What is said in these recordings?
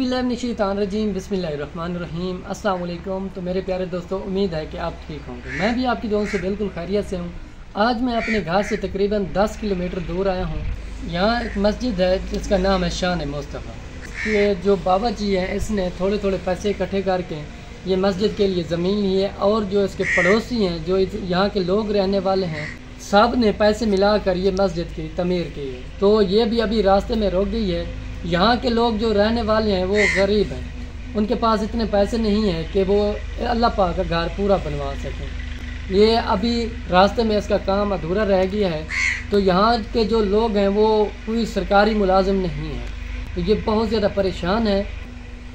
औज़ुबिल्लाहिमिनश्शैतानिर्रजीम बिस्मिल्लाहिर्रहमानिर्रहीम अस्सलाम वालेकुम। तो मेरे प्यारे दोस्तों, उम्मीद है कि आप ठीक होंगे। मैं भी आपकी दुआओं से बिल्कुल खैरियत से हूँ। आज मैं अपने घर से तकरीबन 10 किलोमीटर दूर आया हूँ। यहाँ एक मस्जिद है जिसका नाम है शान मुस्तफ़ा। ये जो बाबा जी हैं, इसने थोड़े थोड़े पैसे इकट्ठे करके ये मस्जिद के लिए ज़मीन ली है, और जो इसके पड़ोसी हैं, जो यहाँ के लोग रहने वाले हैं, सब ने पैसे मिलाकर ये मस्जिद की तमीर की है। तो ये भी अभी रास्ते में रुक गई है। यहाँ के लोग जो रहने वाले हैं वो गरीब हैं, उनके पास इतने पैसे नहीं हैं कि वो अल्लाह पाक का घर पूरा बनवा सकें। ये अभी रास्ते में इसका काम अधूरा रह गया है। तो यहाँ के जो लोग हैं वो कोई सरकारी मुलाजिम नहीं है, तो ये बहुत ज़्यादा परेशान है।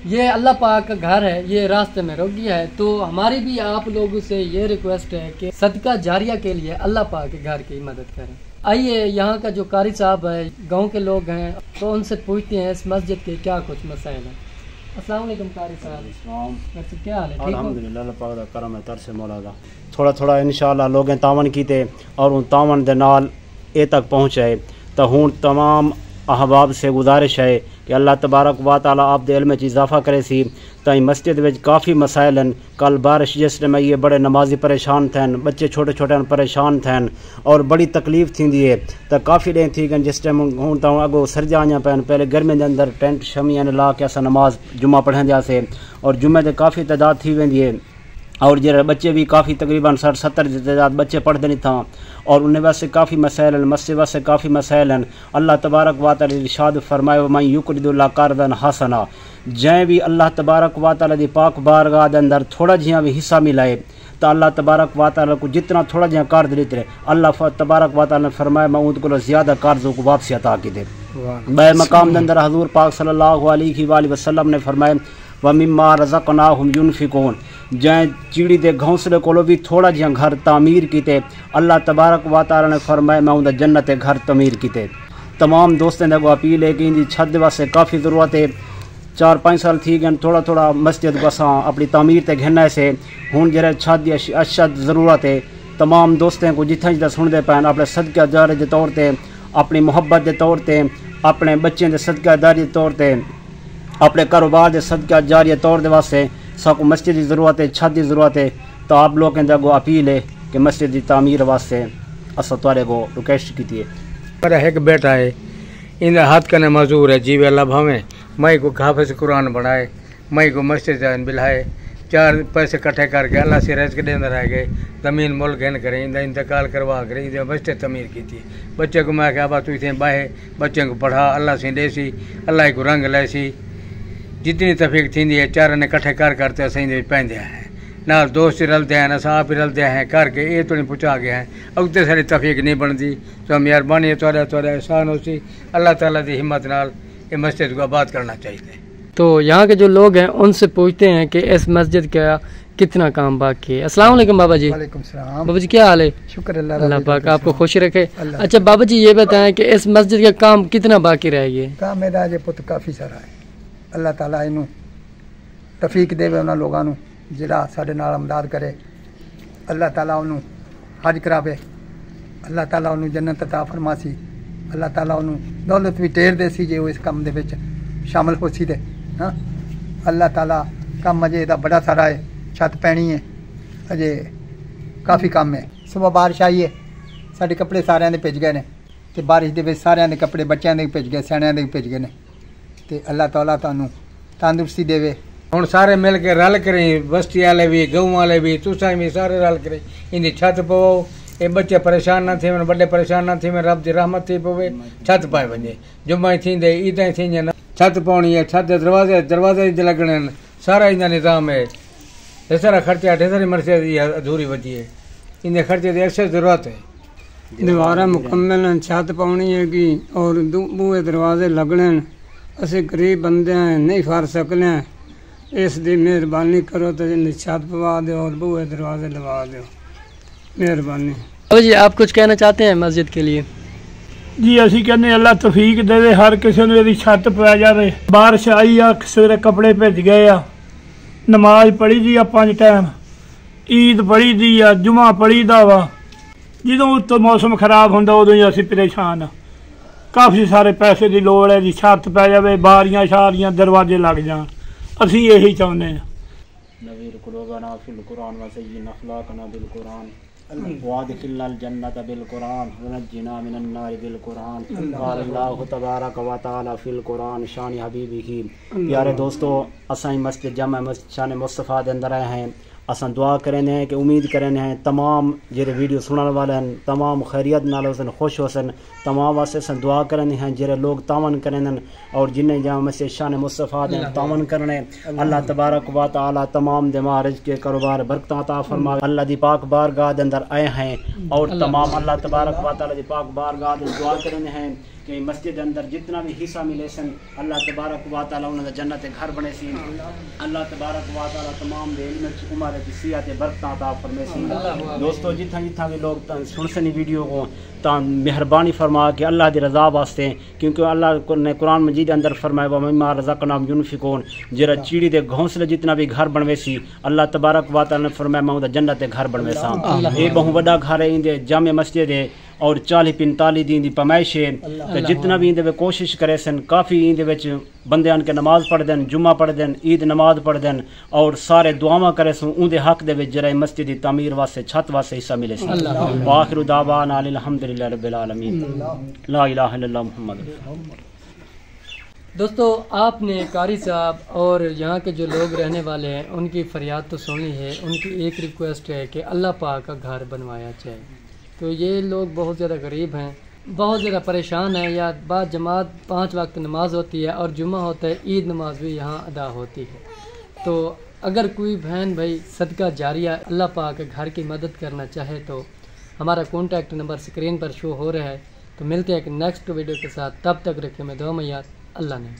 ये अल्लाह पाक का घर है, ये रास्ते में रुक गया है। तो हमारी भी आप लोगों से ये रिक्वेस्ट है कि सदका जारिया के लिए अल्लाह पाक के घर की मदद करें। आइए, यहाँ का जो कारी साहब है, गांव के लोग हैं, तो उनसे पूछते हैं इस मस्जिद के क्या कुछ मसाइल हैं। अस्सलाम वालेकुम कारी साहब, वैसे क्या हाल है? अल्हम्दुलिल्लाह, अल्लाह पाक दा करम है, तरस मौला दा। थोड़ा थोड़ा इंशाअल्लाह लोगों तावन कीते और उन तावन दे नाल ए तक पहुँचाए। तो हुण तमाम अहबाब से गुजारिश है कि अल्लाह तबारक व तआला आप दे इल्म च इजाफा करे सी। ताई मस्जिद में काफ़ी मसाइल हैं। कल बारिश जिस टाइम ये बड़े नमाजी परेशान थे, बच्चे छोटे छोटे परेशान थे और बड़ी तकलीफ़ थी है। तो काफ़ी ॾींहं थी गए जिस टाइम हूँ तो अगो सर्दियाँ आईं पैन। पहले गर्मी के अंदर टेंट शमियां ला के अस नमाज जुम्मा पढ़ंदासीं और जुम्मे ते काफ़ी तादाद थी वेंदी है। और जो बच्चे भी काफ़ी तकरीबन 60-70 की तादाद बच्चे पढ़ते नहीं था, और उन्हें वास्ते काफ़ी मसाइल हैं, मस्जिद वास्ते काफ़ी मसाइल हैं। अल्लाह तबारक व तआला इरशाद फरमाए मैं युक़रिदुल्लाह क़र्ज़न हसना। जै भी अल्लाह तबारक व तआला दी पाक बारगाह दे अंदर थोड़ा जिहा भी हिस्सा मिलाए तो अल्लाह तबारक व तआला को जितना थोड़ा जिहा कर्ज देते रहे, अल्लाह तबारक व तआला ने फरमाया मैं उन को ज़्यादा कर्ज़ों को वापसी अता की दे। बे मकाम दे अंदर हज़ूर पाक सल्लल्लाहु अलैहि वसल्लम ने फरमाया व मिम्मा रज़क़नाहुम युनफ़िक़ून। जै चिड़ी के घोंसले को भी थोड़ा जिहा घर तामीर किते, अल्लाह तबारक व तआला ने फरमाया मैं उन जन्नत घर तमीर किते। तमाम दोस्तों ने अपील है कि इनकी छत वास्ते काफ़ी ज़रूरत है। 4-5 साल थी गए थोड़ा थोड़ा मस्जिद को असा अपनी तामीर ते घिरने से हूँ जरा छत की अशद ज़रूरत है। तमाम दोस्तों को जितना जितना सुनते पैन अपने सदका जारे के तौर पर, अपनी मुहब्बत के तौर पर, अपने बच्चों के सदका जारी के तौर पर, अपने कारोबार के सदका जारी तौर के वास्ते सबको मस्जिद की ज़रूरत है, छत की ज़रूरत है। तो आप लोगों के अगो अपील है कि मस्जिद की तामीर वास्ते अस तुआरे को रिक्वेस्ट की है। पर एक बेटा है, इन हाथ कने मजूर है, जीवे अल्लाह भावे मई को हाफिज कुरान बढ़ाए, मई को मस्जिद बिलाए, 4 पैसे इकट्ठे करके अल्लाह से रज के अंदर रह गए, ज़मीन मुल्क घेन करें, इंदा इंतकाल करवा करें, इंदा मस्जिद तमीर की थी। बच्चे को मैं क्या बात हुई थे बाहे बच्चे को पढ़ा, अल्लाह से देसी, अल्लाह को रंग लैसी, जितनी तफीक थी है 4 ने इकट्ठे करते असें पहनते हैं नाल दोस्त रलते हैं, अस आप ही रलते हैं करके ये तो नहीं पहुँचा गया है। अगते सारी तफीक नहीं बनती, तो मेहरबानी है थोड़ा एहसान हो सी। अल्लाह ताला की हिम्मत नाल ये मस्जिद को आबाद करना चाहिए। तो यहाँ के जो लोग हैं उनसे पूछते हैं कि इस मस्जिद का कितना काम बाकी है। अस्सलाम वालेकुम बाबा जी। वालेकुम सलाम। बाबा जी क्या हाल है? शुक्र अल्लाह पाक आपको खुश रखे। अच्छा बाबा जी ये बताएं कि इस मस्जिद का काम कितना बाकी रह गया? काम मेरा अजे पुत काफ़ी सारा है। अल्लाह ताला इनू तफीक देवे उन्होंने लोगों को जिहड़ा साडे नाल अमदाद करे। अल्लाह ताला उन्होंने हज करावे, अल्लाह ताला उन्होंने जन्नत अता फरमासी, अल्लाह ताला उन्होंने दौलत भी टेर दे सी जे वो इस काम दे विच शामिल हो सी। हाँ अल्लाह ताला काम अजे दा बड़ा सारा है, छत पैनी है, अजे काफ़ी काम है। सुबह बारिश आई है, साडे कपड़े सारे दे भिज गए ने, ते बारिश दे विच सारे दे कपड़े बच्चों के भिज गए, सियाणियां दे भिज गए ने। ते अल्लाह ताला तुहानू तंदुरुस्ती देवे। हुण सारे मिल के रल करें, बस्ती वाले भी गाँव वाले भी तुसां भी सारे रल करें इनकी छत पवो। ये बच्चे परेशान ना थे, बड़े परेशान ना थे, रब की रहमत थी पवे, छत पाए वञे। जुम्मा थींदे ईदां थींदियूं, छत पाउणी है, छत दरवाजे लगने सारा इनका निज़ाम है। ढेर खर्चा ढेर मर्ज़ी अधूरी बची है, इन खर्चे की अक्सर ज़रूरत है। दीवारा मुकम्मल छत पाउणी है कि और बूहे दरवाजे लगने। असीं गरीब बंदे हैं, नहीं फर सकने, इसकी मेहरबानी करो तो छत पवा दो और बूहे दरवाजे लगा दो, मेहरबानी। बाबा जी आप कुछ कहना चाहते हैं मस्जिद के लिए? जी असी कहने अल्लाह तौफीक दे, हर किसी को यदि छत पै जाए। बारिश आई आ, सवेरे कपड़े भिज गए आ, नमाज पढ़ी दी आ 5 टाइम, ईद पढ़ी दी आ, जुमा पढ़ी दा वा। जो उत्तों मौसम खराब होंदा उदों ही असी परेशान आ। ਕਾਫੀ ਸਾਰੇ ਪੈਸੇ ਦੀ ਲੋੜ ਹੈ ਜੀ। ਛੱਤ ਪੈ ਜਾਵੇ, ਬਾਰੀਆਂ ਸ਼ਾਰੀਆਂ ਦਰਵਾਜ਼ੇ ਲੱਗ ਜਾਣ, ਅਸੀਂ ਇਹੀ ਚਾਹੁੰਦੇ ਹਾਂ। नवीर कुलूबना फिल कुरान व ज़य्यिन अखलाकना बिल कुरान वादखिलना अल जन्नत बिल कुरान वनज्जिना मिनन नार बिल कुरान क़ाल अल्लाहु तबारक व तआला फिल कुरान शान हबीबी की। प्यारे दोस्तों, असां मस्जिद जामा मस्जिद शान मुस्तफ़ा दे अंदर आए हैं। असां दुआ करें हैं कि उम्मीद करें हैं तमाम जेरे वीडियो सुनने वाले हैं तमाम खैरियत नाल होसन, खुश होसन। तमाम वास्ते असां दुआ करें हैं जेरे लोग तावन करें और जिन्हें जामा मस्जिद शान मुस्तफ़ा दे तावन करने अल्लाह तबारक व तआला तमाम दिमाग के कारोबार बरकत अता फरमावे। अल्लाह दी पाक बारगाह दे अंदर आए हैं और तमाम अल्लाह तबारक व तआला दी पाक बारगाह दे दुआ करें हैं कि मस्जिद अंदर जितना भी हिस्सा मिले सन अल्लाह तबारक व तआला उन्हें जन्नत घर बने सी। अल्लाह तबारक व तआला तमाम दे इल्म च उम्र की सियात बरकत अता फरमाए सी। दोस्तों, जिथा जिथा भी लोग सुन सनी वीडियो को ता मेहरबानी फरमा के अल्लाह की रज़ा वास्ते, क्योंकि अल्लाह ने कुरान मजीद अंदर फरमाया व मिम्मा रज़क़नाहुम युनफ़िक़ून, जरा चीड़ी दे घोंसले जितना भी घर बनवे सी अल्लाह तबारक व तआला ने फरमाया मैं जन्नत घर बनवे सा। ये बहु बड़ा घर है, इंदे जामे मस्जिद है और 40-45 दिन की पैमाइश है। तो जितना भी इंदे कोशिश करे सन काफ़ी इंदे बंदे आन के नमाज पढ़ देन, जुम्मा पढ़ देन, ईद नमाज पढ़ देन और सारे दुआवा करे सन उनके हक दे जरा मस्जिद की तमीर वास्ते छत वास्ते हिस्सा मिले सन। आखिर दावाना अल्हम्दुलिल्लाह रब्बिल आलमीन ला इलाहा इल्लल्लाह मुहम्मद। दोस्तों, आपने कारी साहब और यहाँ के जो लोग रहने वाले हैं उनकी फरियाद तो सुनी है। उनकी एक रिक्वेस्ट है कि अल्लाह पाक का घर बनवाया जाए। तो ये लोग बहुत ज़्यादा गरीब हैं, बहुत ज़्यादा परेशान हैं। या बाद जमात 5 वक्त नमाज होती है और जुम्मा होता है, ईद नमाज भी यहाँ अदा होती है। तो अगर कोई बहन भाई सदका जारिया अल्लाह पाक के घर की मदद करना चाहे तो हमारा कॉन्टैक्ट नंबर स्क्रीन पर शो हो रहा है। तो मिलते हैं एक नेक्स्ट वीडियो के साथ, तब तक रखें मैं दुआ में याद। अल्लाह ने।